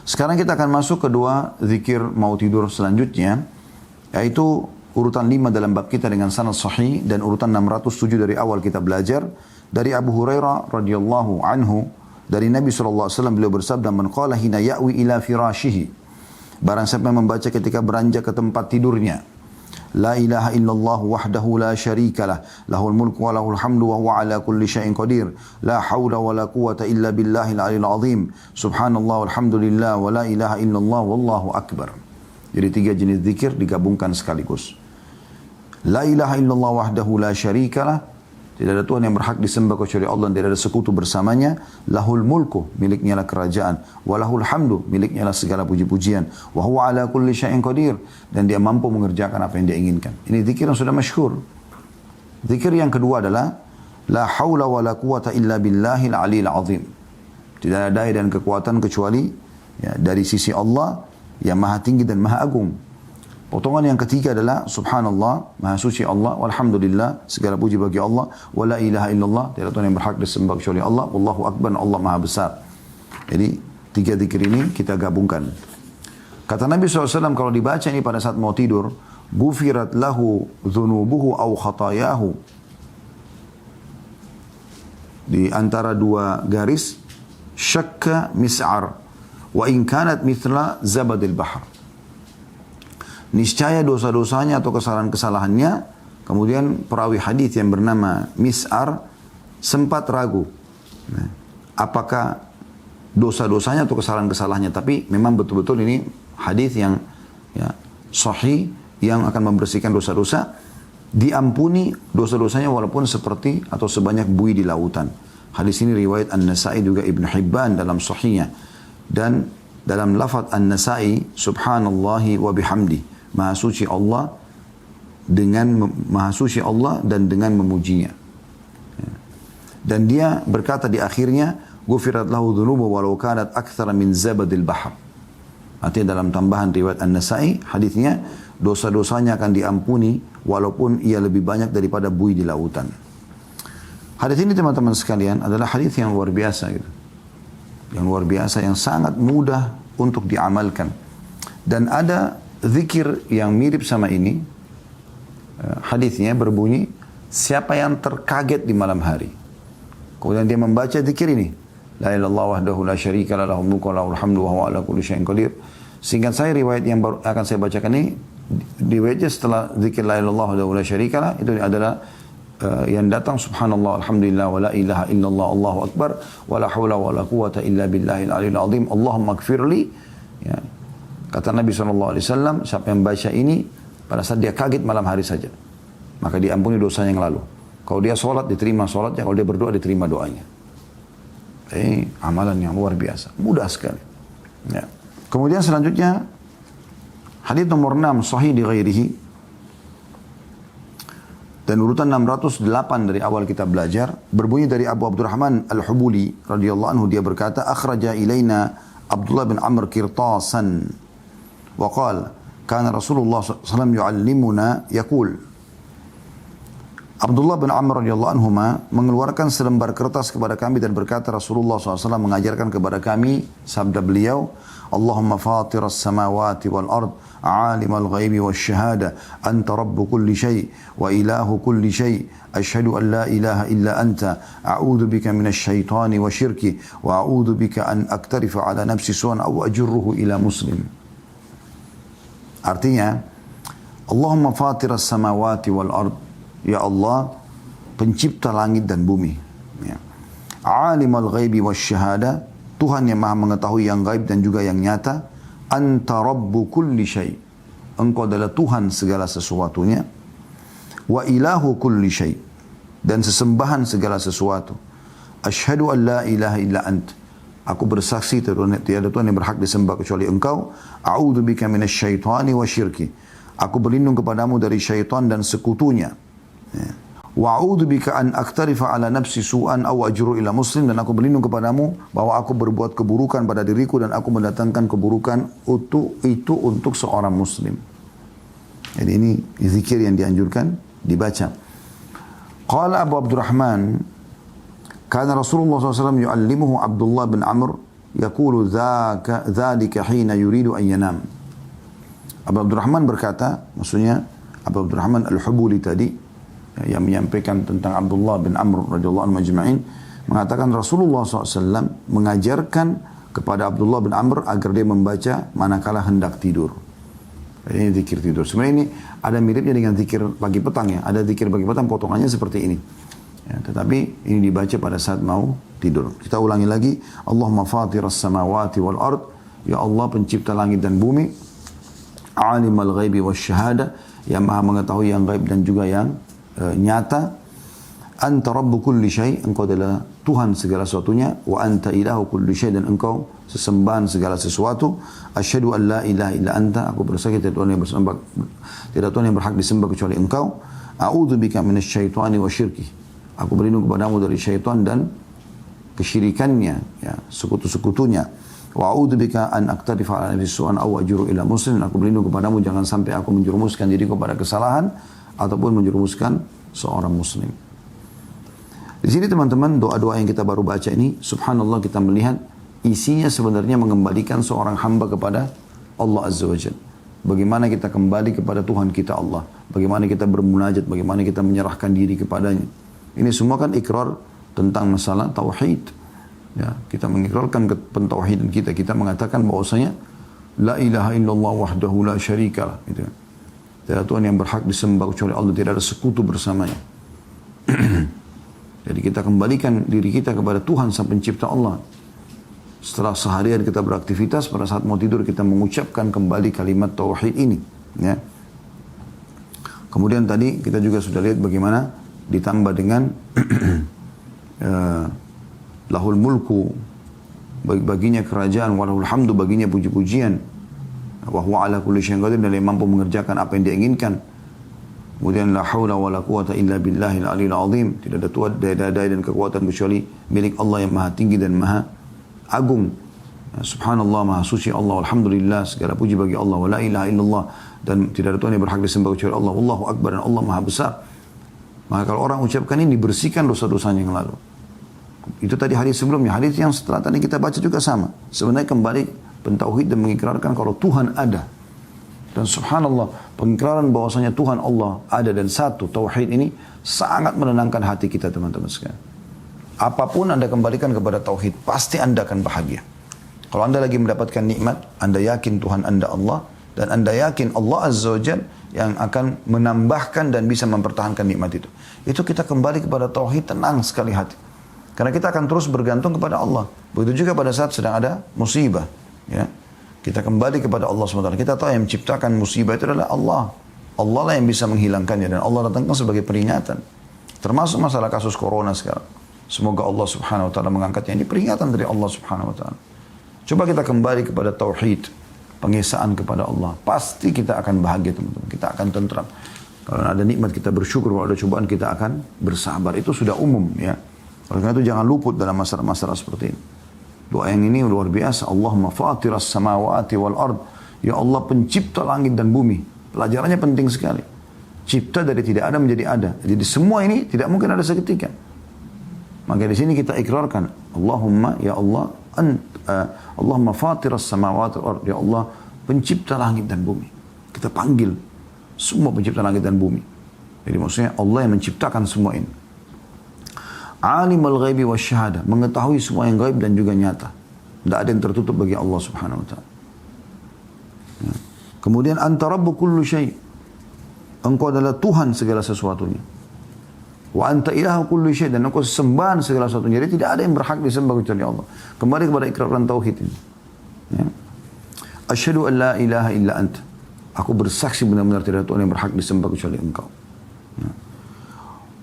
Sekarang kita akan masuk ke dua zikir mau tidur selanjutnya, yaitu urutan 5 dalam bab kita dengan sanad sahih dan urutan 607 dari awal kita belajar dari Abu Hurairah radhiyallahu anhu dari Nabi SAW beliau bersabda, "Man qala hina ya'wi ila firashihi." Barang siapa yang membaca ketika beranjak ke tempat tidurnya, La ilaha illallah wahdahu la syarikalah, lahul mulku wa lahul hamdu wa huwa ala kulli syai'in qadir, la hawla wa la quwata illa billahil aliyil azim, subhanallah walhamdulillah wa la ilaha illallah wallahu akbar. Jadi 3 jenis zikir digabungkan sekaligus. La ilaha illallah wahdahu la syarikalah, tidak ada Tuhan yang berhak disembah kecuali Allah dan tidak ada sekutu bersamanya. Lahul mulku, miliknya lah kerajaan. Walahul hamdu, miliknya lah segala puji-pujian. Wa huwa ala kulli syai'in qadir, dan dia mampu mengerjakan apa yang dia inginkan. Ini zikir yang sudah masyhur. Zikir yang kedua adalah la haula wa la quwata illa billahil aliyil azim. Tidak ada daya dan kekuatan kecuali dari sisi Allah yang maha tinggi dan maha agung. Potongan yang ketiga adalah subhanallah, maha suci Allah, walhamdulillah, segala puji bagi Allah, wa la ilaha illallah, tidak ada Tuhan yang berhak disembah kecuali Allah, wallahu akbar, Allah maha besar. Jadi 3 zikir ini kita gabungkan. Kata Nabi SAW kalau dibaca ini pada saat mau tidur, gufirat lahu dhunubuhu au khatayahu. Di antara 2 garis, syakka mis'ar, wa in kanat mithla zabadil bahar. Niscaya dosa-dosanya atau kesalahan-kesalahannya, kemudian perawi hadis yang bernama Mis'ar sempat ragu. Apakah dosa-dosanya atau kesalahan-kesalahannya, tapi memang betul-betul ini hadis yang sahih yang akan membersihkan dosa-dosa, diampuni dosa-dosanya walaupun seperti atau sebanyak buih di lautan. Hadis ini riwayat An-Nasa'i juga Ibn Hibban dalam sahihnya, dan dalam lafaz An-Nasa'i subhanallahi wa bihamdi, maha suci Allah dan dengan memujinya. Dan dia berkata di akhirnya, gufirat lahu dhunubu walau kanat aktsara min zabadil bahr. Artinya dalam tambahan riwayat An-Nasa'i, hadisnya dosa-dosanya akan diampuni walaupun ia lebih banyak daripada buih di lautan. Hadis ini teman-teman sekalian adalah hadis yang luar biasa gitu. Yang luar biasa, yang sangat mudah untuk diamalkan. Dan ada zikir yang mirip sama ini. Hadisnya berbunyi, siapa yang terkaget di malam hari, kemudian dia membaca zikir ini, la ilaha illallah wahdahu la syarikalah, lahul mulku wa lahul hamdu wa huwa ala kulli syai'in qadir. Singkat saya, riwayat yang baru akan saya bacakan ini, riwayatnya setelah zikir la ilaha illallah wahdahu la syarikalah, itu adalah yang datang subhanallah alhamdulillah wa la ilaha illallah Allahu akbar wa la haula wa la quwata illa billahil aliyil azim Allahumma ighfirli. Ya. Kata Nabi SAW, siapa yang baca ini pada saat dia kaget malam hari saja, maka diampuni dosanya yang lalu. Kalau dia sholat, diterima sholatnya. Kalau dia berdoa, diterima doanya. Ini amalan yang luar biasa, mudah sekali. Ya. Kemudian selanjutnya hadis nomor 6 sahih di ghairihi, dan urutan 608 dari awal kita belajar, berbunyi dari Abu Abdurrahman Al-Hubuli radhiyallahu anhu, dia berkata, akhraja ilaina Abdullah bin Amr kirtasan wa qala kana Rasulullah SAW yu'allimuna yaqul. Abdullah bin Amr radhiyallahu anhu mengeluarkan selembar kertas kepada kami dan berkata, Rasulullah SAW mengajarkan kepada kami sabda beliau, Allahumma fatiras samawati wal ard, alimal ghaibi was syahada, anta rabbu kulli syai' wa ilahu kulli syai', ashhadu an la ilaha illa anta, a'udhu bika minasy syaitani wa syirki, wa a'udhu bika an aktarifa ala nafsi su'an aw ajurruhu ila muslim. Artinya, Allahumma fatiras samawati wal ard, ya Allah pencipta langit dan bumi, ya. Alimal ghaibi was syahada, Tuhan yang maha mengetahui yang gaib dan juga yang nyata. Anta rabbu kulli syai', engkau adalah Tuhan segala sesuatunya. Wa ilahu kulli syai', dan sesembahan segala sesuatu. Asyhadu an la ilaha illa ant, aku bersaksi tiada Tuhan yang berhak disembah kecuali engkau. A'udzu bika minasy syaitani wa syirki, aku berlindung kepadamu dari syaitan dan sekutunya. Ya. Wa a'udzu bika an aktarifa ala nafsi su'an aw ajru ila muslim, dan aku berlindung kepadamu bahwa aku berbuat keburukan pada diriku dan aku mendatangkan keburukan itu untuk seorang muslim. Jadi ini zikir yang dianjurkan dibaca. Qala Abu Abdurrahman, kana Rasulullah SAW yu'allimuhu Abdullah bin Amr yaqulu dzalika hina yuridu an yanam. Abu Abdurrahman berkata, maksudnya Abu Abdurrahman Al-Hubuli tadi yang menyampaikan tentang Abdullah bin Amr radhiyallahu anhu majma'in, mengatakan Rasulullah SAW mengajarkan kepada Abdullah bin Amr agar dia membaca manakala hendak tidur. Ini zikir tidur. Sebenarnya ini ada miripnya dengan zikir pagi petang ya. Ada zikir pagi petang potongannya seperti ini. Ya, tetapi ini dibaca pada saat mau tidur. Kita ulangi lagi. Allahumma fatiras samawati wal ard. Ya Allah pencipta langit dan bumi. Alimal ghaibi wasyahada. Yang maha mengetahui yang gaib dan juga yang nyata. Anta rabbu kulli syai', engkau adalah Tuhan segala sesuatunya, wa anta ilahu kulli syai', dan engkau sesembahan segala sesuatu. Asyhadu an la ilaha illa anta, aku bersaksi tidak Tuhan yang berhak disembah kecuali engkau. A'udzu bika minasyaitani wa syirki, aku berlindung kepadamu dari syaitan dan kesyirikannya, ya, sekutu-sekutunya. Wa a'udzu bika an aqtarifa ala nafsi su'an aw ajru ila muslim, aku berlindung kepadamu jangan sampai aku menjerumuskan diriku pada kesalahan ataupun menjerumuskan seorang muslim. Di sini teman-teman, doa-doa yang kita baru baca ini, subhanallah kita melihat isinya sebenarnya mengembalikan seorang hamba kepada Allah Azza wa Jalla. Bagaimana kita kembali kepada Tuhan kita Allah. Bagaimana kita bermunajat, bagaimana kita menyerahkan diri kepadanya. Ini semua kan ikrar tentang masalah tauhid. Ya, kita mengikrarkan pentauhidan kita. Kita mengatakan bahwasanya la ilaha illallah wahdahu la syarikalah. Gitu. Tidak ada Tuhan yang berhak disembah kecuali Allah, tidak ada sekutu bersamanya. Jadi kita kembalikan diri kita kepada Tuhan sang pencipta Allah. Setelah seharian kita beraktivitas, pada saat mau tidur kita mengucapkan kembali kalimat tauhid ini. Ya. Kemudian tadi kita juga sudah lihat bagaimana ditambah dengan lahul mulku, baginya kerajaan, walahul hamdu, baginya puji-pujian, wa huwa ala kulli syai'in qadir, dan dia mampu mengerjakan apa yang dia inginkan. Kemudian la haula wala quwata illa billahil aliyil azim, tidak ada daya dan kekuatan kecuali milik Allah yang maha tinggi dan maha agung. Subhanallah, maha suci Allah, alhamdulillah, segala puji bagi Allah, wa la ilaha illallah, dan tidak ada Tuhan yang berhak disembah kecuali Allah, wallahu akbar, dan Allah maha besar. Maka kalau orang ucapkan ini, dibersihkan dosa-dosanya yang lalu. Itu tadi hadis sebelumnya. Hadis yang setelah tadi kita baca juga sama. Sebenarnya kembali pentauhid dan mengikrarkan kalau Tuhan ada. Dan subhanallah, pengikraran bahwasanya Tuhan Allah ada dan satu, tauhid ini sangat menenangkan hati kita teman-teman sekalian. Apapun Anda kembalikan kepada tauhid, pasti Anda akan bahagia. Kalau Anda lagi mendapatkan nikmat, Anda yakin Tuhan Anda Allah, dan Anda yakin Allah Azza wa Jalla yang akan menambahkan dan bisa mempertahankan nikmat itu. Itu kita kembali kepada tauhid, tenang sekali hati. Karena kita akan terus bergantung kepada Allah. Begitu juga pada saat sedang ada musibah, ya. Kita kembali kepada Allah SWT. Kita tahu yang menciptakan musibah itu adalah Allah. Allah lah yang bisa menghilangkannya. Dan Allah datangkan sebagai peringatan. Termasuk masalah kasus corona sekarang. Semoga Allah Subhanahu Wa Taala mengangkatnya. Ini peringatan dari Allah Subhanahu Wa Taala. Coba kita kembali kepada tauhid. Pengesaan kepada Allah. Pasti kita akan bahagia teman-teman. Kita akan tentram. Kalau ada nikmat kita bersyukur. Kalau ada cobaan kita akan bersabar. Itu sudah umum ya. Oleh karena itu jangan luput dalam masalah-masalah seperti ini. Doa yang ini luar biasa. Allahumma fatiras samawati wal ard. Ya Allah pencipta langit dan bumi. Pelajarannya penting sekali. Cipta dari tidak ada menjadi ada. Jadi semua ini tidak mungkin ada seketika. Maka di sini kita ikrarkan. Allahumma ya Allah. Allahumma fatiras samawati wal ard. Ya Allah pencipta langit dan bumi. Kita panggil semua pencipta langit dan bumi. Jadi maksudnya Allah yang menciptakan semua ini. Alimul ghaibi wasyahada, mengetahui semua yang gaib dan juga nyata. Tidak ada yang tertutup bagi Allah Subhanahu wa taala. Ya. Kemudian anta rabbu kullu syai'. Engkau adalah Tuhan segala sesuatunya. Wa anta ilahu kullu syai', dan engkau sembahan segala sesuatunya. Jadi tidak ada yang berhak disembah kecuali Allah. Kembali kepada ikraran tauhid ini. Ya. Asyhadu an la ilaha illa anta. Aku bersaksi benar-benar tidak ada Tuhan yang berhak disembah kecuali engkau. Ya.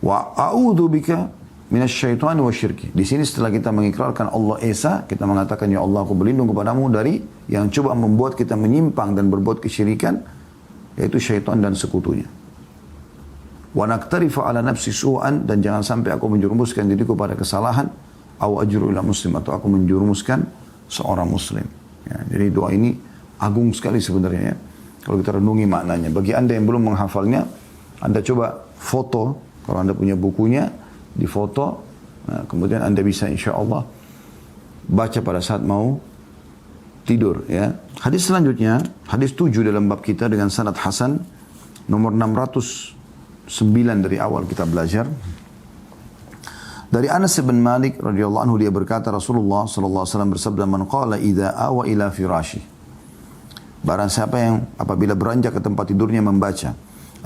Wa a'udzu bika minasyaitani wasyirki. Di sini setelah kita mengikrarkan Allah Esa, kita mengatakan ya Allah aku berlindung kepadamu dari yang coba membuat kita menyimpang dan berbuat kesyirikan, yaitu syaitan dan sekutunya. Wa naqtarifa ala nafsi su'an, dan jangan sampai aku menjerumuskan diriku pada kesalahan, aw ajru ila muslim, atau aku menjerumuskan seorang muslim. Ya, jadi doa ini agung sekali sebenarnya ya. Kalau kita renungi maknanya. Bagi Anda yang belum menghafalnya, Anda coba foto, kalau Anda punya bukunya, difoto, nah, kemudian Anda bisa insya Allah baca pada saat mau tidur, ya. Hadis selanjutnya, hadis 7 dalam bab kita dengan sanad hasan, nomor 609 dari awal kita belajar. Dari Anas bin Malik radhiyallahu anhu, dia berkata Rasulullah sallallahu alaihi wasallam bersabda, "Man qala idza awa ila firashi." Barang siapa yang apabila beranjak ke tempat tidurnya membaca,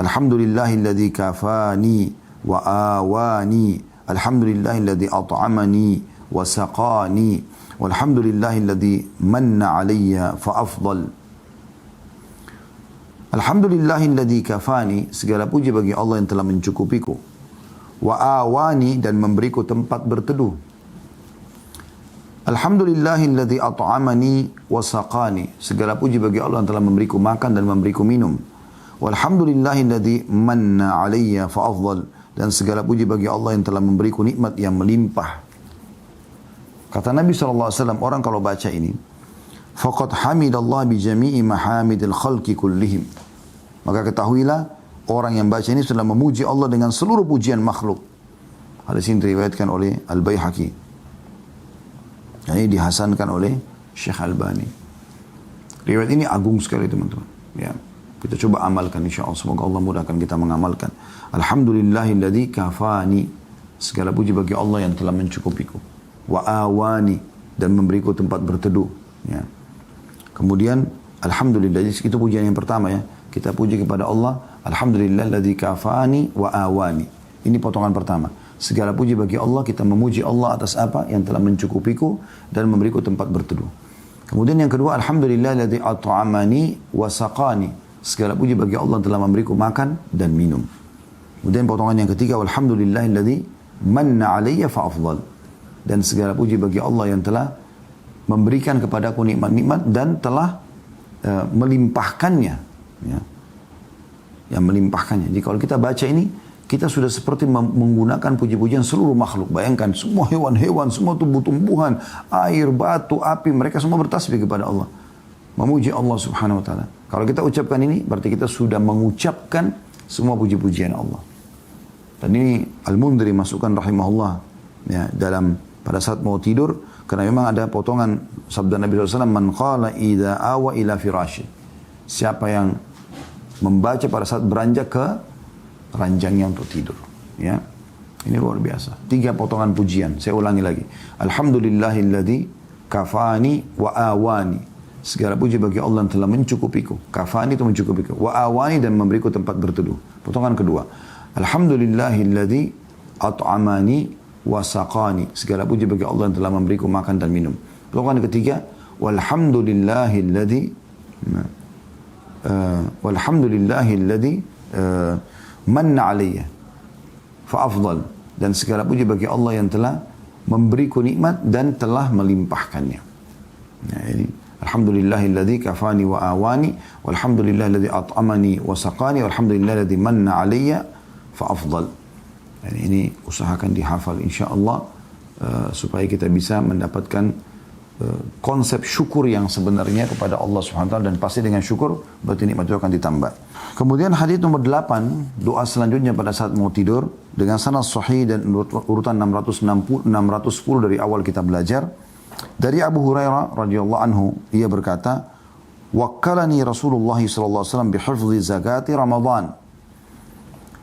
Alhamdulillahilladzi kafani wa awani, Alhamdulillahilladzi at'amani wa saqani, walhamdulillahilladzi manna alayya fa afdal. Alhamdulillahilladzi kafani, segala puji bagi Allah yang telah mencukupiku. Wa awani, dan memberiku tempat berteduh. Alhamdulillahilladzi at'amani wa saqani, segala puji bagi Allah yang telah memberiku makan dan memberiku minum. Walhamdulillahilladzi manna alayya fa afdal, dan segala puji bagi Allah yang telah memberiku nikmat yang melimpah. Kata Nabi SAW, orang kalau baca ini, faqad hamidallah bi jami'i mahamidil khalqi kullihim, maka ketahuilah orang yang baca ini sudah memuji Allah dengan seluruh pujian makhluk. Hadis ini diriwayatkan oleh Al-Baihaqi. Ini dihasankan oleh Syekh Albani. Riwayat ini agung sekali teman-teman. Ya, kita coba amalkan insyaallah, semoga Allah mudahkan kita mengamalkan. Alhamdulillahilladzi kafani, segala puji bagi Allah yang telah mencukupiku. Wa awani, dan memberiku tempat berteduh, ya. Kemudian alhamdulillah, itu pujian yang pertama, ya. Kita puji kepada Allah, alhamdulillahilladzi kafani wa awani. Ini potongan pertama. Segala puji bagi Allah, kita memuji Allah atas apa yang telah mencukupiku dan memberiku tempat berteduh. Kemudian yang kedua, alhamdulillahilladzi at'amani wa saqani, segala puji bagi Allah yang telah memberiku makan dan minum. Kemudian potongan yang ketiga, alhamdulillahilladzi manna alayya fa afdal, dan segala puji bagi Allah yang telah memberikan kepadaku nikmat-nikmat dan telah melimpahkannya, ya. Yang melimpahkannya. Jadi kalau kita baca ini, kita sudah seperti menggunakan puji-pujian seluruh makhluk. Bayangkan semua hewan-hewan, semua tumbuh-tumbuhan, air, batu, api, mereka semua bertasbih kepada Allah, memuji Allah Subhanahu wa taala. Kalau kita ucapkan ini, berarti kita sudah mengucapkan semua puji-pujian Allah. Dan ini Al-Mundhiri masukkan rahimahullah, ya, dalam pada saat mau tidur, karena memang ada potongan sabda Nabi SAW, man qala idza awa ila firashi, siapa yang membaca pada saat beranjak ke ranjangnya untuk tidur, ya. Ini luar biasa. 3 potongan pujian, saya ulangi lagi. Alhamdulillahilladzi kafani wa awani, segala puji bagi Allah yang telah mencukupiku. Kafani itu mencukupiku. Wa awani, dan memberiku tempat berteduh. Potongan kedua, alhamdulillahilladzi at'amani wa saqani, segala puji bagi Allah yang telah memberiku makan dan minum. Potongan ketiga, walhamdulillahilladzi manna alayya fa afdal, dan segala puji bagi Allah yang telah memberiku nikmat dan telah melimpahkannya. Ya, ini alhamdulillahilladzi kafani wa awani, walhamdulillahilladzi at'amani wa saqani, walhamdulillahilladzi manna alayya fa afdal. Dan ini usahakan dihafal insyaallah, supaya kita bisa mendapatkan konsep syukur yang sebenarnya kepada Allah Subhanahu wa taala, dan pasti dengan syukur berarti nikmat itu akan ditambah. Kemudian hadis nomor 8, doa selanjutnya pada saat mau tidur dengan sanad sahih dan urutan 610 dari awal kita belajar. Dari Abu Hurairah radhiyallahu anhu, ia berkata, "Wakkalani Rasulullah sallallahu alaihi wasallam bihifdzi zakati Ramadan.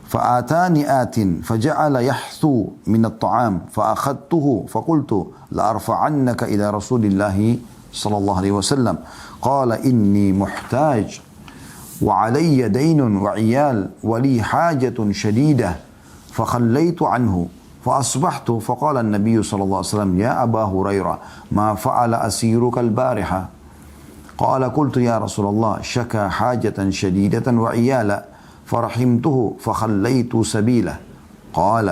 فآتاني آت فجعل يحثو من الطعام فأخذته فقلت لأرفعنك إلى رسول الله صلى الله عليه وسلم قال إني محتاج وعلي دين وعيال ولي حاجة شديدة فخليت عنه فأصبحت فقال النبي صلى الله عليه وسلم يا أبا هريرة ما فعل أسيرك البارحة قال قلت يا رسول الله شكى حاجة شديدة وعيالا فرحمته فخليت سبيله قال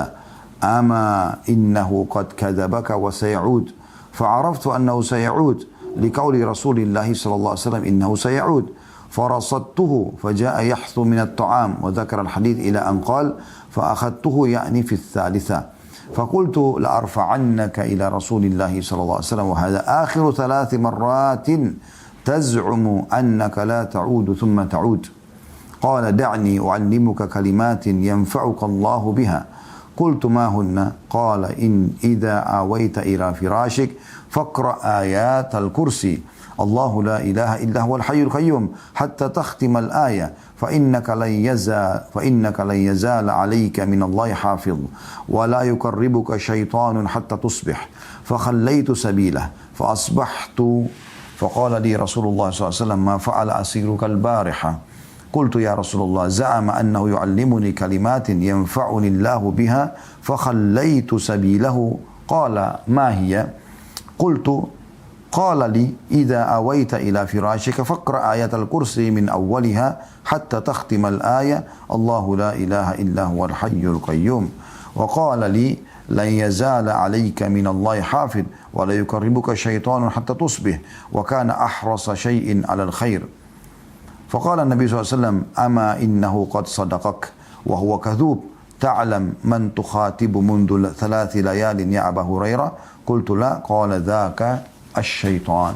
أما إنه قد كذبك وسيعود فعرفت أنه سيعود لقول رسول الله صلى الله عليه وسلم إنه سيعود فرصدته فجاء يحث من الطعام وذكر الحديث إلى أن قال فأخذته يعني في الثالثة فقلت لأرفعنك إلى رسول الله صلى الله عليه وسلم وهذا آخر 3 مرات تزعم أنك لا تعود ثم تعود قال دعني أعلمك كلمات ينفعك الله بها قلت ما هن قال إن إذا آويت إلى فراشك faqra ayat al-kursi Allahu la ilaha illa huwal hayyul qayyum hatta takhtimal ayah فإنك لن يزال عليك من الله حافظ ولا يقربك شيطان حتى تصبح فخليت سبيله فأصبحت فقال لي رسول الله صلى الله عليه وسلم ما فعل أسيرك البارحة قلت يا رسول الله زعم أنه يعلمني كلمات ينفعني الله بها فخليت سبيله قال ما هي قلت قال لي إذا أويت إلى فراشك فاقرأ آية الكرسي من أولها حتى تختم الآية الله لا إله إلا هو الحي القيوم وقال لي لن يزال عليك من الله حافظ ولا يقربك شيطان حتى تصبح وكان أحرص شيء على الخير فقال النبي صلى الله عليه وسلم أما إنه قد صدقك وهو كذوب تعلم من تخاطب منذ 3 ليال يا أبا هريرة قلت لا قال ذاك الشيطان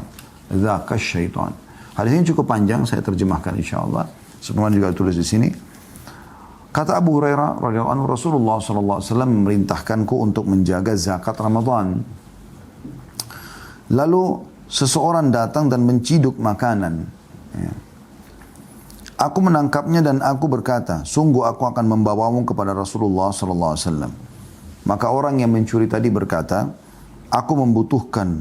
ذاك الشيطان. Hadis ini cukup panjang, saya terjemahkan insyaallah. Sebagaimana juga tulis di sini. Kata Abu Hurairah radhiyallahu anhu, Rasulullah sallallahu alaihi wasallam memerintahkanku untuk menjaga zakat Ramadan. Lalu seseorang datang dan menciduk makanan. Ya. Aku menangkapnya dan aku berkata, sungguh aku akan membawamu kepada Rasulullah sallallahu alaihi wasallam. Maka orang yang mencuri tadi berkata, aku membutuhkan,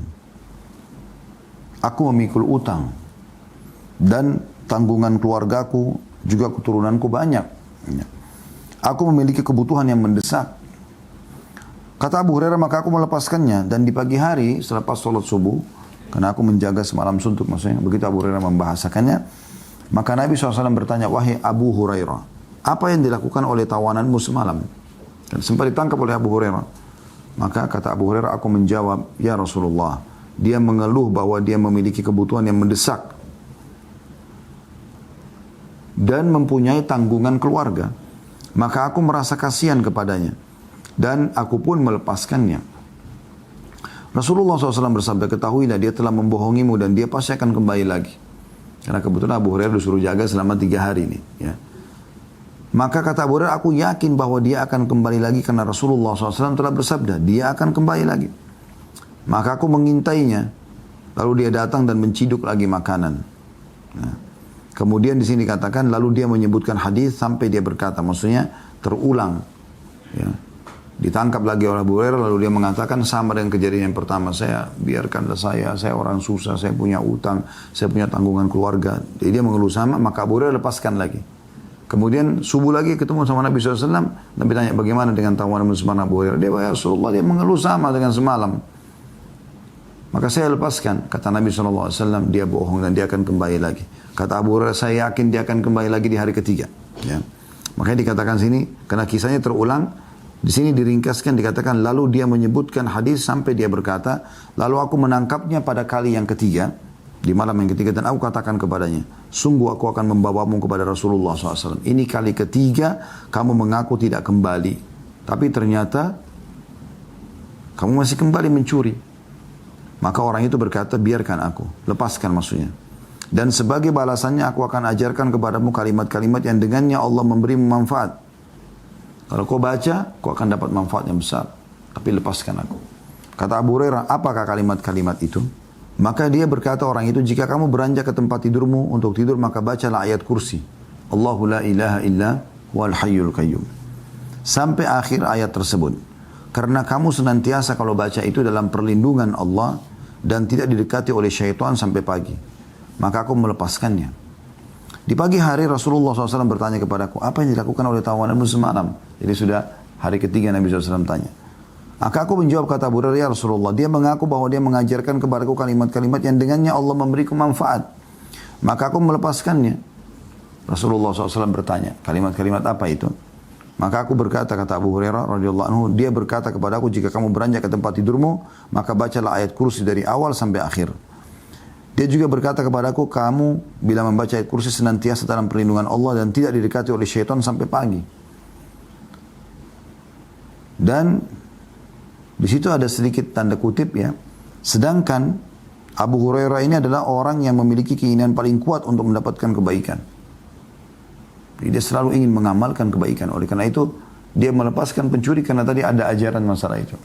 aku memikul utang dan tanggungan keluargaku juga keturunanku banyak. Aku memiliki kebutuhan yang mendesak. Kata Abu Hurairah, maka aku melepaskannya dan di pagi hari selepas sholat subuh, karena aku menjaga semalam suntuk maksudnya, begitu Abu Hurairah membahasakannya, maka Nabi SAW bertanya, wahai Abu Hurairah, apa yang dilakukan oleh tawananmu semalam? Dan sempat ditangkap oleh Abu Hurairah. Maka kata Abu Hurairah, aku menjawab, ya Rasulullah, dia mengeluh bahwa dia memiliki kebutuhan yang mendesak dan mempunyai tanggungan keluarga. Maka aku merasa kasihan kepadanya dan aku pun melepaskannya. Rasulullah SAW bersabda, ketahuilah dia telah membohongimu dan dia pasti akan kembali lagi. Karena kebetulan Abu Hurairah disuruh jaga selama 3 hari ini. Ya. Maka kata Abu Hurairah, aku yakin bahwa dia akan kembali lagi karena Rasulullah SAW telah bersabda, dia akan kembali lagi. Maka aku mengintainya, lalu dia datang dan menciduk lagi makanan. Nah, kemudian di sini dikatakan, lalu dia menyebutkan hadis sampai dia berkata, maksudnya terulang. Ya. Ditangkap lagi oleh Abu Hurairah, lalu dia mengatakan sama dengan kejadian yang pertama, biarkanlah saya orang susah, saya punya utang, saya punya tanggungan keluarga. Jadi dia mengeluh sama, maka Abu Hurairah lepaskan lagi. Kemudian subuh lagi ketemu sama Nabi SAW, Nabi tanya bagaimana dengan tawanan semalam Abu Hurairah. Dia, ya Rasulullah, dia mengeluh sama dengan semalam. Maka saya lepaskan. Kata Nabi SAW, dia bohong dan dia akan kembali lagi. Kata Abu Hurairah, saya yakin dia akan kembali lagi di hari ketiga. Ya. Makanya dikatakan sini, karena kisahnya terulang, di sini diringkaskan, dikatakan, lalu dia menyebutkan hadis sampai dia berkata, lalu aku menangkapnya pada kali yang ketiga, di malam yang ketiga, dan aku katakan kepadanya, sungguh aku akan membawamu kepada Rasulullah SAW. Ini kali ketiga, kamu mengaku tidak kembali. Tapi ternyata, kamu masih kembali mencuri. Maka orang itu berkata, biarkan aku, lepaskan maksudnya. Dan sebagai balasannya aku akan ajarkan kepadamu kalimat-kalimat yang dengannya Allah memberi manfaat. Kalau kau baca, kau akan dapat manfaat yang besar. Tapi lepaskan aku. Kata Abu Hurairah, apakah kalimat-kalimat itu? Maka dia berkata orang itu, jika kamu beranjak ke tempat tidurmu untuk tidur, maka bacalah ayat kursi. Allahu la ilaha illa wal hayyul qayyum. Sampai akhir ayat tersebut. Karena kamu senantiasa kalau baca itu dalam perlindungan Allah dan tidak didekati oleh syaitan sampai pagi. Maka aku melepaskannya. Di pagi hari Rasulullah SAW bertanya kepadaku, apa yang dilakukan oleh tawananmu semalam? Jadi sudah hari ketiga Nabi SAW tanya. Maka aku menjawab, kata Abu Hurairah, ya Rasulullah, dia mengaku bahwa dia mengajarkan kepadaku kalimat-kalimat yang dengannya Allah memberiku manfaat. Maka aku melepaskannya. Rasulullah SAW bertanya, kalimat-kalimat apa itu? Maka aku berkata, kata Abu Hurairah radhiyallahu anhu, dia berkata kepadaku, jika kamu beranjak ke tempat tidurmu, maka bacalah ayat kursi dari awal sampai akhir. Dia juga berkata kepadaku, kamu bila membaca ayat kursi senantiasa dalam perlindungan Allah dan tidak didekati oleh syaitan sampai pagi. Dan di situ ada sedikit tanda kutip ya. Sedangkan Abu Hurairah ini adalah orang yang memiliki keinginan paling kuat untuk mendapatkan kebaikan. Jadi dia selalu ingin mengamalkan kebaikan. Oleh karena itu dia melepaskan pencuri karena tadi ada ajaran masalah itu.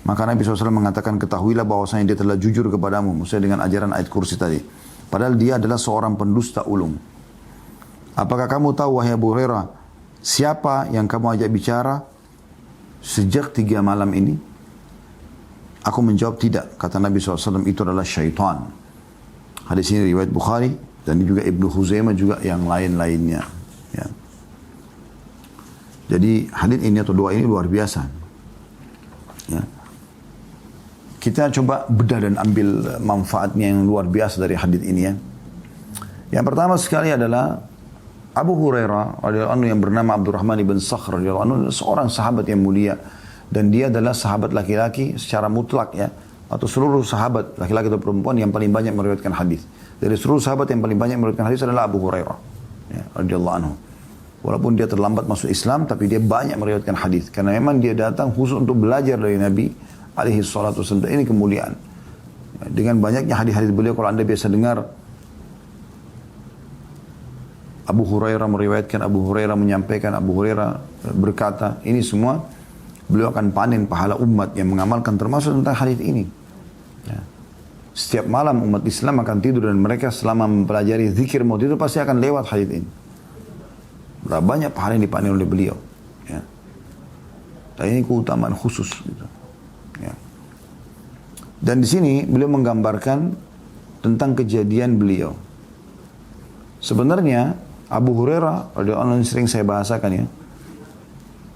Maka Nabi SAW mengatakan, ketahuilah bahwasanya dia telah jujur kepadamu, maksudnya dengan ajaran ayat kursi tadi. Padahal dia adalah seorang pendusta ulung. Apakah kamu tahu, wahai Abu Hurairah, siapa yang kamu ajak bicara sejak 3 malam ini? Aku menjawab tidak. Kata Nabi SAW, itu adalah syaitan. Hadis ini riwayat Bukhari, dan juga Ibnu Khuzaimah juga yang lain-lainnya. Ya. Jadi hadis ini atau doa ini luar biasa. Ya. Kita coba bedah dan ambil manfaatnya yang luar biasa dari hadis ini ya. Yang pertama sekali adalah Abu Hurairah radhiyallahu anhu yang bernama Abdurrahman ibn Sakhr radhiyallahu anhu, seorang sahabat yang mulia, dan dia adalah sahabat laki-laki secara mutlak ya, atau seluruh sahabat laki-laki atau perempuan yang paling banyak meriwayatkan hadis. Dari seluruh sahabat yang paling banyak meriwayatkan hadis adalah Abu Hurairah ya, radhiyallahu anhu. Walaupun dia terlambat masuk Islam, tapi dia banyak meriwayatkan hadis karena memang dia datang khusus untuk belajar dari Nabi alaihi salatu wasallam. Ini kemuliaan. Dengan banyaknya hadis-hadis beliau, kalau Anda biasa dengar Abu Hurairah meriwayatkan, Abu Hurairah menyampaikan, Abu Hurairah berkata, ini semua beliau akan panen pahala umat yang mengamalkan, termasuk tentang hadis ini. Ya. Setiap malam umat Islam akan tidur dan mereka selama mempelajari zikir maut itu pasti akan lewat hadis ini. Berapa banyak pahala yang dipanen oleh beliau. Ya. Dan ini keutamaan khusus. Gitu. Ya. Dan di sini beliau menggambarkan tentang kejadian beliau. Sebenarnya Abu Hurairah radhiyallahu anhu sering saya bahasakan ya.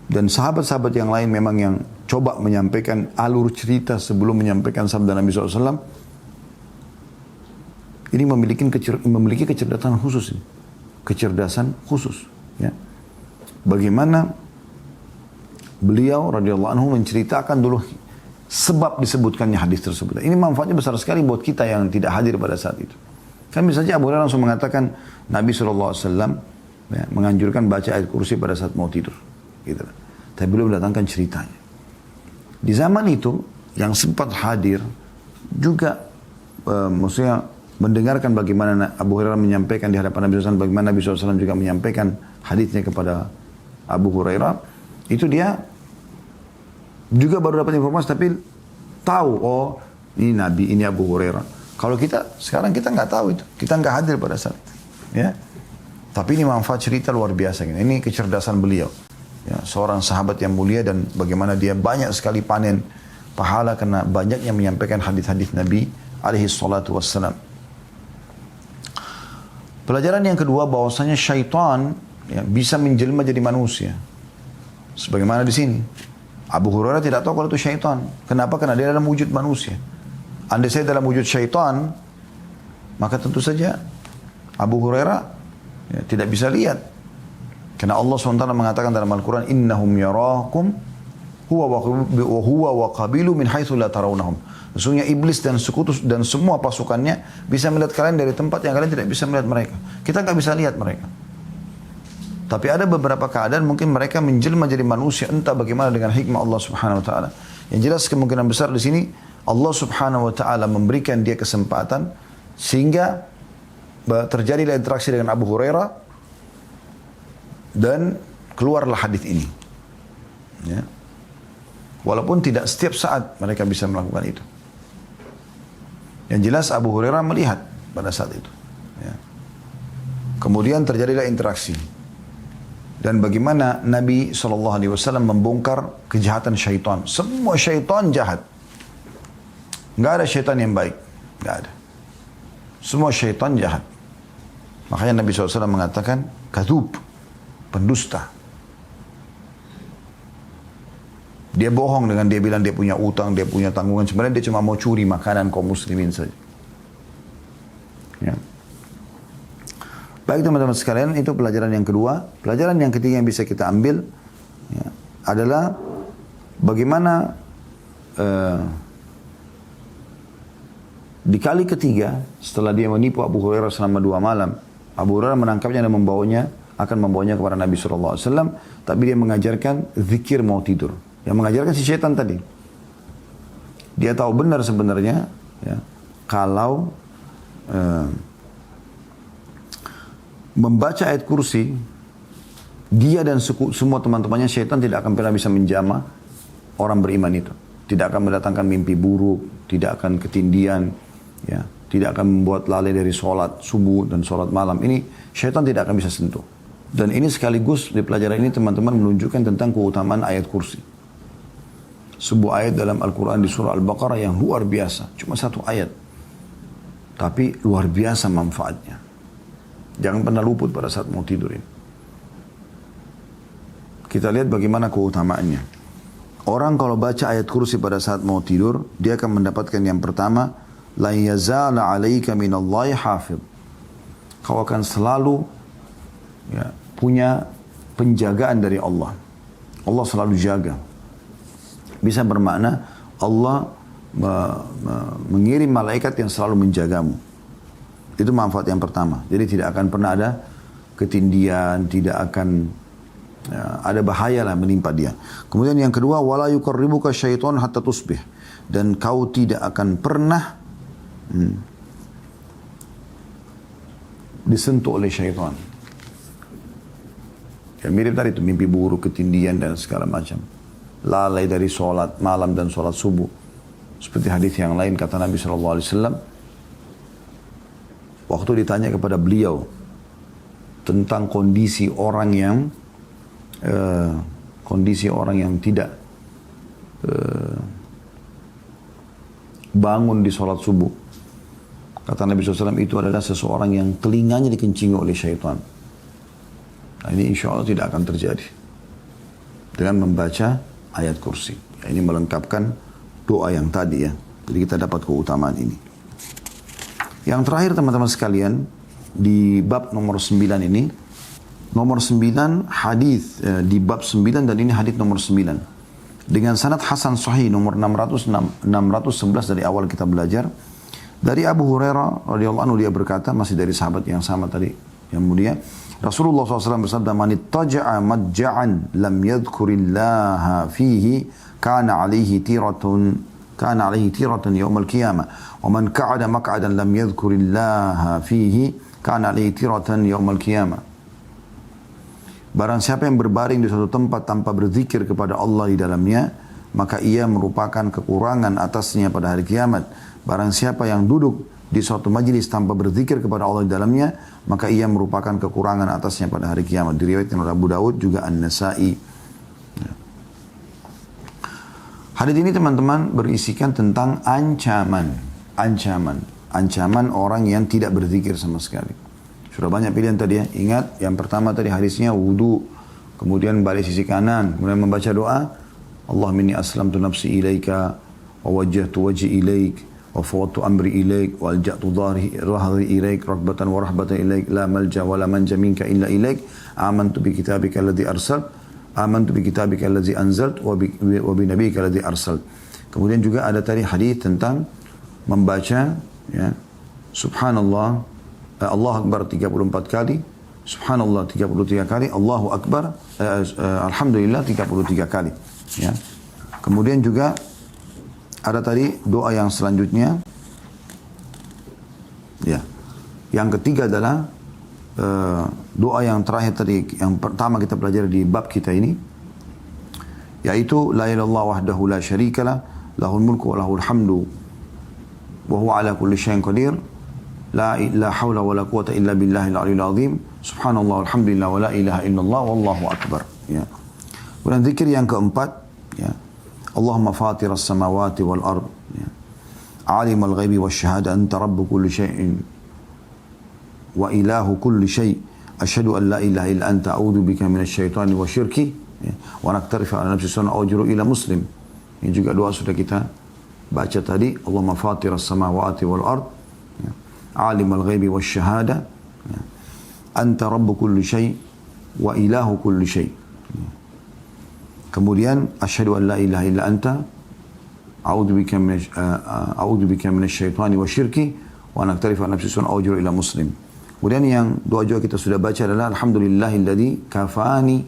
Dan sahabat-sahabat yang lain memang yang coba menyampaikan alur cerita sebelum menyampaikan sabda Nabi SAW. Ini memiliki kecerdasan khusus. Kecerdasan khusus. Ya. Bagaimana beliau radhiyallahu anhu menceritakan dulu sebab disebutkannya hadis tersebut. Ini manfaatnya besar sekali buat kita yang tidak hadir pada saat itu. Kan misalnya Abu Hurairah langsung mengatakan Nabi SAW ya, menganjurkan baca ayat kursi pada saat mau tidur. Gitu. Tapi beliau mendatangkan ceritanya. Di zaman itu yang sempat hadir juga maksudnya mendengarkan bagaimana Abu Hurairah menyampaikan di hadapan Nabi SAW, bagaimana Nabi SAW juga menyampaikan hadisnya kepada Abu Hurairah. Itu dia juga baru dapat informasi, tapi tahu, oh ini Nabi, ini Abu Hurairah. Kalau kita, sekarang kita nggak tahu itu. Kita nggak hadir pada saat itu. Ya. Tapi ini manfaat cerita luar biasa. Ini kecerdasan beliau. Ya, seorang sahabat yang mulia dan bagaimana dia banyak sekali panen pahala karena banyaknya menyampaikan hadis-hadis Nabi alaihi salatu wassalam. Pelajaran yang kedua bahwasanya syaitan ya, bisa menjelma jadi manusia. Sebagaimana di sini. Abu Hurairah tidak tahu kalau itu syaitan. Kenapa? Karena dia dalam wujud manusia. Andai saya dalam wujud syaitan, maka tentu saja Abu Hurairah ya, tidak bisa lihat. Karena Allah SWT mengatakan dalam Al-Quran, innahum yarakum huwa wa qabilu min haitsu la tarawnahum. Sesungguhnya iblis dan sekutu dan semua pasukannya bisa melihat kalian dari tempat yang kalian tidak bisa melihat mereka. Kita nggak bisa lihat mereka. Tapi ada beberapa keadaan mungkin mereka menjelma jadi manusia, entah bagaimana dengan hikmah Allah Subhanahu wa taala. Yang jelas kemungkinan besar di sini Allah Subhanahu wa taala memberikan dia kesempatan sehingga terjadilah interaksi dengan Abu Hurairah dan keluarlah hadis ini. Ya. Walaupun tidak setiap saat mereka bisa melakukan itu. Yang jelas Abu Hurairah melihat pada saat itu. Ya. Kemudian terjadilah interaksi. Dan bagaimana Nabi SAW membongkar kejahatan syaitan. Semua syaitan jahat. Nggak ada syaitan yang baik. Nggak ada. Semua syaitan jahat. Makanya Nabi SAW mengatakan, kadzub, pendusta. Dia bohong dengan dia bilang dia punya utang, dia punya tanggungan. Sebenarnya dia cuma mau curi makanan kaum muslimin saja. Ya. Baik teman-teman sekalian, itu pelajaran yang kedua. Pelajaran yang ketiga yang bisa kita ambil ya, adalah bagaimana di kali ketiga setelah dia menipu Abu Hurairah selama 2 malam, Abu Hurairah menangkapnya dan akan membawanya kepada Nabi SAW. Tapi dia mengajarkan zikir mau tidur. Yang mengajarkan si syaitan tadi. Dia tahu benar sebenarnya ya, kalau membaca ayat kursi, dia dan semua teman-temannya syaitan tidak akan pernah bisa menjamah orang beriman itu. tidak akan mendatangkan mimpi buruk, tidak akan ketindian, ya, tidak akan membuat lalai dari sholat subuh dan sholat malam. Ini syaitan tidak akan bisa sentuh. Dan ini sekaligus di pelajaran ini teman-teman menunjukkan tentang keutamaan ayat kursi. Sebuah ayat dalam Al-Quran di surah Al-Baqarah yang luar biasa. Cuma satu ayat. Tapi luar biasa manfaatnya. Jangan pernah luput pada saat mau tidur ini. Kita lihat bagaimana keutamaannya. Orang kalau baca ayat kursi pada saat mau tidur, dia akan mendapatkan yang pertama, la yazala 'alaika minallahi hafidh. Kau akan selalu ya, punya penjagaan dari Allah. Allah selalu jaga. Bisa bermakna Allah mengirim malaikat yang selalu menjagamu. Itu manfaat yang pertama. Jadi tidak akan pernah ada ketindian, tidak akan ada bahaya lah menimpa dia. Kemudian yang kedua, wala yuqarribuka syaiton hatta tusbih. Dan kau tidak akan pernah disentuh oleh syaitan. Ya mirip tadi itu, mimpi buruk, ketindian dan segala macam. Lalai dari sholat malam dan sholat subuh. Seperti hadis yang lain kata Nabi SAW, waktu ditanya kepada beliau tentang kondisi orang yang tidak bangun di sholat subuh. Kata Nabi SAW, itu adalah seseorang yang telinganya dikencingi oleh syaitan. Nah, ini insya Allah tidak akan terjadi dengan membaca ayat kursi. Ya, ini melengkapkan doa yang tadi ya. Jadi kita dapat keutamaan ini. Yang terakhir teman-teman sekalian, di bab nomor 9 ini, nomor 9 hadis di bab 9 dan ini hadis nomor 9 dengan sanad hasan sahih nomor 611 dari awal kita belajar dari Abu Hurairah radhiyallahu anhu, dia berkata, masih dari sahabat yang sama tadi yang mulia, Rasulullah SAW bersabda, man ittaja'a madja'an lam yadhkurillaha fihi kana alaihi tiratun yawmal qiyamah wa man qa'ada maq'adan lam yadhkurillaha fihi kana alaihi tiratan yawmal qiyamah. Barang siapa yang berbaring di suatu tempat tanpa berzikir kepada Allah di dalamnya, maka ia merupakan kekurangan atasnya pada hari kiamat. Barang siapa yang duduk di suatu majlis tanpa berzikir kepada Allah di dalamnya, maka ia merupakan kekurangan atasnya pada hari kiamat. Diriwayatkan oleh Abu Daud juga An-Nasa'i. Hadis ini teman-teman berisikan tentang ancaman orang yang tidak berzikir sama sekali. Sudah banyak pilihan tadi ya. Ingat, yang pertama tadi hadisnya wudu, kemudian balik sisi kanan, kemudian membaca doa, Allah minni aslamtu nafsi ilaika, wa wajjahtu wajhi ilaik, wa fawattu amri ilaik, wa alja'tu dhahri ilaik, rakbatan wa rahbatan ilaik, la malja wa la manja minka illa ilaik, amantu bi kitabika alladhi arsalt, amantu bi kitabika alladhi anzalt, wa bi nabiyika alladhi arsalt. Kemudian juga ada tadi hadis tentang membaca ya, subhanallah, Allah Akbar 34 kali, Subhanallah 33 kali, Allahu Akbar, Alhamdulillah 33 kali. Ya. Kemudian juga ada tadi doa yang selanjutnya. Ya. Yang ketiga adalah doa yang terakhir tadi, yang pertama kita pelajari di bab kita ini, yaitu la ilaha illallah wahdahu la syarikalah, lahul mulku wa lahul hamdu, wa huwa ala kulli syai'in qadir. La hawla wa la quwata illa billahil aliyil azim. Subhanallah walhamdulillah wa la ilaha illallah wallahu akbar. Ya. Kemudian zikir yang keempat, ya. Allahumma fatir as-samawati wal ard, ya. Alim al-ghaibi wa syahada anta rabbu kulli syai'in wa ilahu kulli syai'. Asyhadu an la ilaha illa anta a'udzu bika minasy syaitani wa syirki, ya. Wa naktarifu ala nafsi sunnah awjuru ila muslim. Ini juga doa sudah kita baca tadi. Allahumma fatir as-samawati wal ard, alim al-ghaibi wa syahada, anta rabbu kulli syai' wa ilahu kulli syai'. Kemudian asyhadu an la ilaha illa anta a'udzu bika minasy syaitani wa syirki wa naktarifu an nafsi sunnah awjuru ila muslim. Kemudian yang doa juga kita sudah baca adalah alhamdulillahilladzi kafani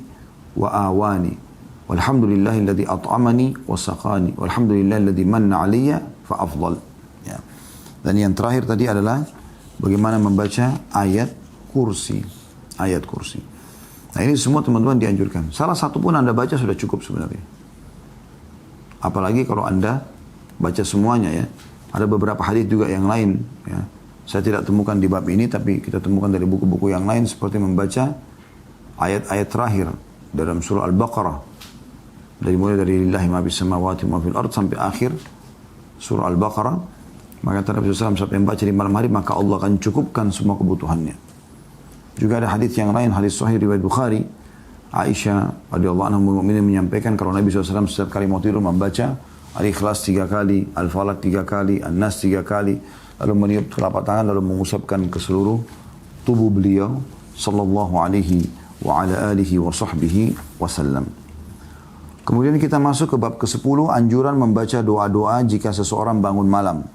wa awani, walhamdulillahilladzi at'amani wa saqani, walhamdulillahilladzi manna 'alayya fa afdal. Ya. Dan yang terakhir tadi adalah bagaimana membaca ayat kursi. Ayat kursi. Nah ini semua teman-teman dianjurkan. Salah satu pun Anda baca sudah cukup sebenarnya. Apalagi kalau Anda baca semuanya ya. Ada beberapa hadis juga yang lain ya. Saya tidak temukan di bab ini, tapi kita temukan dari buku-buku yang lain seperti membaca ayat-ayat terakhir dalam surah Al-Baqarah. Mulai dari lillahi ma bis samawati ma fil ard sampai akhir surah Al-Baqarah. Maka Nabi SAW sampai membaca di malam hari, maka Allah akan cukupkan semua kebutuhannya. Juga ada hadis yang lain, hadis sahih riwayat Bukhari. Aisyah radhiyallahu anha menyampaikan kalau Nabi SAW setiap kali mau tidur membaca Al-Ikhlas 3 kali, Al-Falaq 3 kali, An-Nas 3 kali, lalu meniup telapak tangan, lalu mengusapkan ke seluruh tubuh beliau sallallahu alaihi wa ala alihi wa sahbihi wasallam. Kemudian kita masuk ke bab ke-10, anjuran membaca doa-doa jika seseorang bangun malam.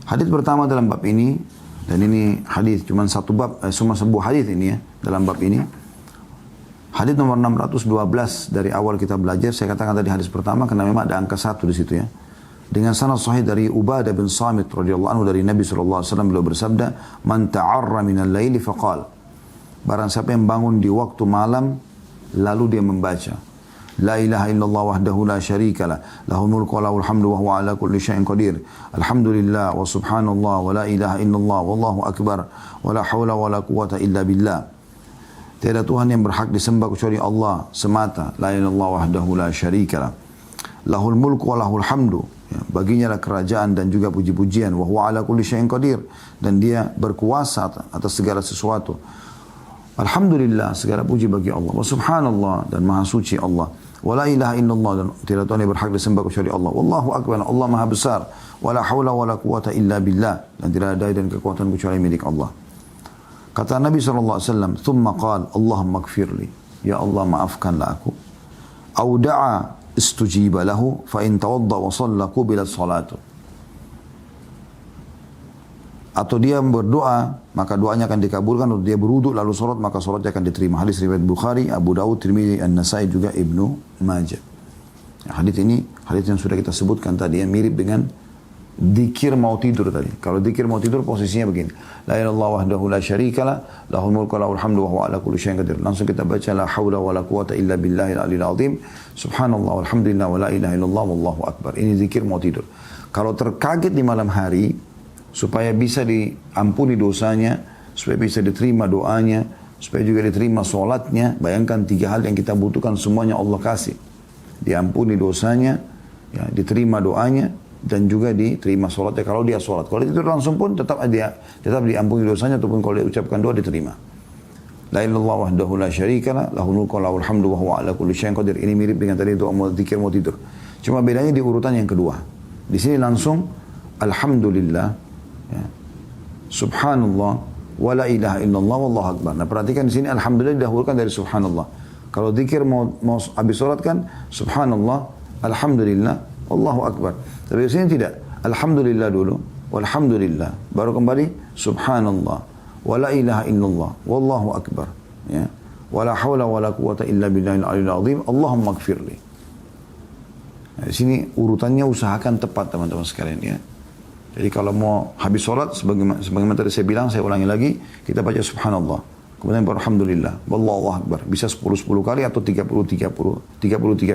Hadis pertama dalam bab ini, dan ini hadis cuma satu bab, cuma sebuah hadis ini ya dalam bab ini. Hadis nomor 612 dari awal kita belajar, saya katakan tadi hadis pertama karena memang ada angka 1 di situ ya. Dengan sanad sahih dari Ubadah bin Samit radhiyallahu anhu dari Nabi SAW, beliau bersabda, "Man ta'arra minal laili faqal." Barang siapa yang bangun di waktu malam lalu dia membaca, "La ilaha illallah wahdahu la syarikalah, lahul mulku wa lahul hamdu wa huwa ala kulli syai'in qadir. Alhamdulillah wa subhanallah wa la ilaha illallah wallahu akbar wa la haula wa la quwata illa billah." Tiada Tuhan yang berhak disembah kecuali Allah semata. La ilaha illallah wahdahu la syarikalah. Lahul mulku wa lahul hamdu. Ya, baginya lah kerajaan dan juga puji-pujian. Wa huwa ala kulli syai'in qadir. Dan dia berkuasa atas segala sesuatu. Alhamdulillah, segala puji bagi Allah. Wa subhanallah, dan maha suci Allah. Wa la ilaha illallah, dan tiada Tuhan yang berhak disembah kecuali Allah. Wallahu akbar, Allah maha besar. Wa la hawla wa la quwata illa billah. Dan tidak ada daya dan kekuatan kecuali milik Allah. Kata Nabi SAW, "Thumma qal, Allahumma gfirli." Ya Allah, maafkanlah aku. Au da'a istujiba lahu, fa in tawadda wa salla qubilat salatu. Atau dia berdoa, maka doanya akan dikabulkan. Atau dia berwudu lalu salat, maka salatnya akan diterima. Hadis riwayat Bukhari, Abu Dawud, Tirmidzi, An-Nasai, juga Ibnu Majah. Hadis ini, hadis yang sudah kita sebutkan tadi, yang mirip dengan dikir mau tidur tadi. Kalau dikir mau tidur posisinya begini. La ilaha illallah wahdahu la syarikalah, lahul mulku wa lahul hamdu wa huwa ala kulli syai'in qadir. Langsung kita baca la haula wa la quwata illa billahil aliyil azim. Subhanallah walhamdulillah wa la ilaha illallah wallahu akbar. Ini zikir mau tidur. Kalau terkaget di malam hari, supaya bisa diampuni dosanya, supaya bisa diterima doanya, supaya juga diterima sholatnya, bayangkan 3 hal yang kita butuhkan semuanya Allah kasih. Diampuni dosanya, ya, diterima doanya, dan juga diterima sholatnya kalau dia sholat. Kalau itu langsung pun tetap diampuni dosanya, ataupun kalau dia ucapkan doa diterima. La ilaha illallah wahdahu la syarikalah, lahul mulku wa lahul hamdu wa huwa ala kulli syai'in qadir. Ini mirip dengan tadi doa zikir mau tidur. Cuma bedanya di urutan yang kedua. Di sini langsung alhamdulillah, ya, subhanallah, wa la ilaha illallah wallahu akbar. Nah, perhatikan di sini alhamdulillah didahulukan dari subhanallah. Kalau zikir mau habis sholat kan subhanallah, alhamdulillah, Allahu akbar. Tapi di sini tidak. Alhamdulillah dulu, walhamdulillah, baru kembali subhanallah, wa la ilaha illallah, wallahu akbar, ya. Wa la haula wa la quwata illa billahil aliyil azim. Allahumma gfirli. Nah, di sini urutannya usahakan tepat teman-teman sekalian ya. Jadi kalau mau habis sholat, sebagaimana tadi saya bilang, saya ulangi lagi, kita baca subhanallah, kemudian alhamdulillah, wallahu akbar. Bisa 10 kali atau 33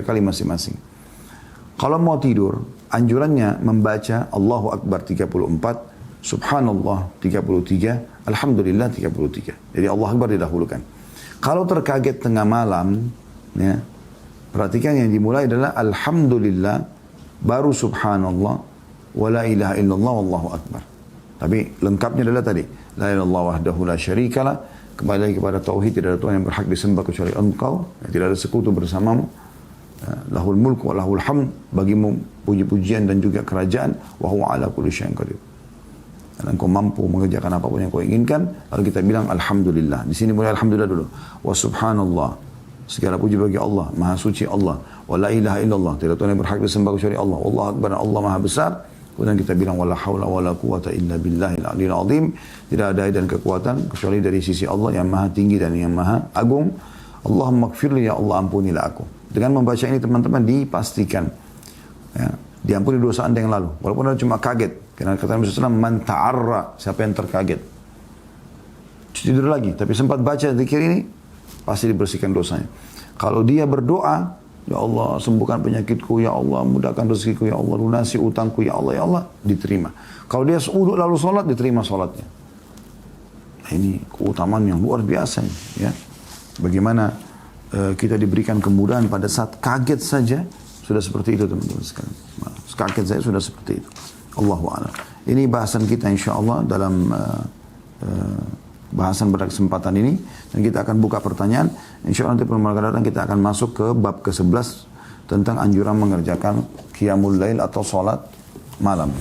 kali masing-masing. Kalau mau tidur, anjurannya membaca Allahu Akbar 34, Subhanallah 33, Alhamdulillah 33. Jadi Allah Akbar didahulukan. Kalau terkaget tengah malam, ya, perhatikan yang dimulai adalah Alhamdulillah, baru Subhanallah, wa la ilaha illallah wallahu akbar. Tapi lengkapnya adalah tadi, la ilaha illallah wahdahu la syarikalah, kembali kepada tauhid, tidak ada Tuhan yang berhak disembah kecuali Engkau, tidak ada sekutu bersamamu. Lahul mulku wa lahul hamd, bagimu puji-pujian dan juga kerajaan, wa huwa ala kulli syai'in qadir. Dan engkau mampu mengerjakan apapun yang kau inginkan. Lalu kita bilang alhamdulillah. Di sini mulai alhamdulillah dulu. Wa subhanallah, segala puji bagi Allah, maha suci Allah. Wa la ilaha illallah, tidak Tuhan yang berhak disembah kecuali Allah. Wallahu akbar, Allah maha besar. Kemudian kita bilang wala haula wala quwata illa billahil aliyil azim. Tidak ada daya dan kekuatan kecuali dari sisi Allah yang maha tinggi dan yang maha agung. Allahumma gfirli, ya Allah ampunilah aku. Dengan membaca ini teman-teman dipastikan, ya, diampuni dosa anda yang lalu. Walaupun anda cuma kaget. Karena kata Nabi SAW, man ta'arra, siapa yang terkaget. Tidur lagi, tapi sempat baca zikir ini, pasti dibersihkan dosanya. Kalau dia berdoa, Ya Allah, sembuhkan penyakitku, ya Allah, mudahkan rezekiku, ya Allah, lunasi utangku, ya Allah, diterima. Kalau dia uduk lalu sholat, diterima sholatnya. Nah, ini keutamaan yang luar biasa, ya. Bagaimana kita diberikan kemudahan pada saat kaget saja, sudah seperti itu teman-teman sekalian. Kaget saya sudah seperti itu. Allahu a'lam. Ini bahasan kita insya Allah dalam bahasan pada kesempatan ini. Dan kita akan buka pertanyaan. Insya Allah nanti pertemuan akan datang kita akan masuk ke bab ke-11 tentang anjuran mengerjakan qiyamul lail atau sholat malam.